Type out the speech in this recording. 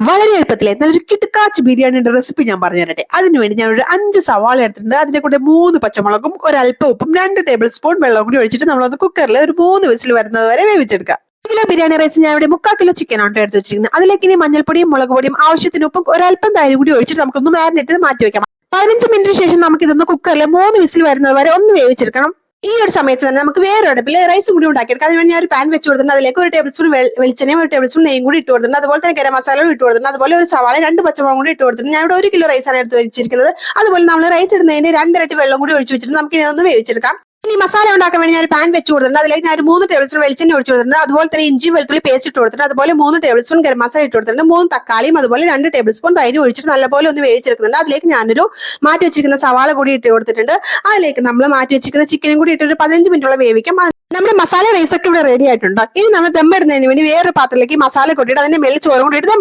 വളരെ എളുപ്പത്തിലെ നല്ലൊരു കിടുക്കാച്ച് ബിരിയാണിയുടെ റെസിപ്പി ഞാൻ പറഞ്ഞു തരട്ടെ. അതിനുവേണ്ടി ഞാൻ ഒരു 5 സവാള എടുത്തിട്ടുണ്ട്. അതിനെ കൂടെ 3 പച്ചമുളകും ഒരല്പം ഉപ്പും 2 ടേബിൾ സ്പൂൺ വെള്ളം കൂടി ഒഴിച്ചിട്ട് നമ്മളൊന്ന് കുക്കറിൽ ഒരു 3 വിസിൽ വരുന്നത് വരെ വേവിച്ചെടുക്കാം. കിലോ ബിരിയാണി റൈസ് ഞാൻ ഇവിടെ 3/4 കിലോ ചിക്കൻ ആണ് എടുത്ത് വെച്ചിരിക്കുന്നത്. അതിലേക്ക് ഇനി മഞ്ഞൾപ്പൊടിയും മുളക് പൊടിയും ആവശ്യത്തിന് ഉപ്പും ഒരല്പം തൈരും കൂടി ഒഴിച്ചിട്ട് നമുക്കൊന്ന് മാരിനേറ്റ് ചെയ്ത് മാറ്റി വെക്കാം. 15 മിനിറ്റിന് ശേഷം നമുക്ക് ഇതൊന്ന് കുക്കറിൽ 3 വിസിൽ വരുന്നത് വരെ ഒന്ന് വേവിച്ചെടുക്കണം. ഈ ഒരു സമയത്ത് തന്നെ നമുക്ക് വേറെ അടുപ്പിൽ റൈസ് കൂടി ഉണ്ടാക്കിയെടുക്കാം. അതിനുവേണ്ടി ഞാൻ ഒരു പാൻ വെച്ച് കൊടുത്തിട്ടുണ്ട്. അതിലേക്ക് 1 ടേബിൾ സ്പൂൺ വെളിച്ചെണ്ണയും 1 ടേബിൾ സ്പൂൺ നെയ്യും കൂടി ഇട്ട് കൊടുത്തിട്ടുണ്ട്. അതുപോലെ തന്നെ ഗരം മസാലയും ഇട്ട് കൊടുത്തിട്ടുണ്ട്. അതുപോലെ ഒരു സവാള 2 പച്ചമുളകും കൂടി ഇട്ട് കൊടുത്തിട്ടുണ്ട്. ഞാൻ ഇവിടെ 1 കിലോ റൈസാണ് എടുത്ത് വെച്ചിരിക്കുന്നത്. അതുപോലെ നമ്മൾ റൈസ് ഇടുന്നതിന് 2 ഇരട്ടി വെള്ളം കൂടി ഒഴിച്ചു വെച്ചിട്ട് നമുക്ക് ഇനി ഒന്ന് വേവിച്ചെടുക്കാം. ഇനി മസാല ഉണ്ടാക്കാൻ വേണ്ടി ഞാൻ ഒരു പാൻ വെച്ച് കൊടുത്തിട്ടുണ്ട്. അതിലേക്ക് ഞാൻ 3 ടേബിൾ സ്പൂൺ വെളിച്ചെണ്ണ ഒഴിച്ചു കൊടുത്തിട്ടുണ്ട്. അതുപോലെ തന്നെ ഇഞ്ചി വെളുത്തുള്ളി പേസ്റ്റ് ഇട്ട് കൊടുത്തിട്ടുണ്ട്. അതുപോലെ 3 ടേബിൾ സ്പൂൺ ഗരം മസാല ഇട്ട് കൊടുത്തിട്ടുണ്ട്. 3 തക്കാളിയും അതുപോലെ 2 ടേബിൾ സ്പൂൺ തൈര് ഒഴിച്ചിട്ട് നല്ലപോലെ ഒന്ന് വേവിച്ചെടുക്കുന്നുണ്ട്. അതിലേക്ക് ഞാനൊരു മാറ്റി വെച്ചിരിക്കുന്ന സവാള കൂടി ഇട്ട് കൊടുത്തിട്ടുണ്ട്. അതിലേക്ക് നമ്മൾ മാറ്റി വെച്ചിരിക്കുന്ന ചിക്കനും കൂടി ഇട്ടൊരു 15 മിനിറ്റോളം വേവിക്കാം. നമ്മുടെ മസാല റൈസ് ഒക്കെ ഇവിടെ റെഡി ആയിട്ടുണ്ട്. ഇനി നമ്മൾ ദമ്മിടുന്നതിന് വേണ്ടി വേറൊരു പാത്രത്തിലേക്ക് മസാല കൊട്ടിയിട്ട് അതിന്റെ മേളിൽ ചോറും കൂടി ഇട്ട്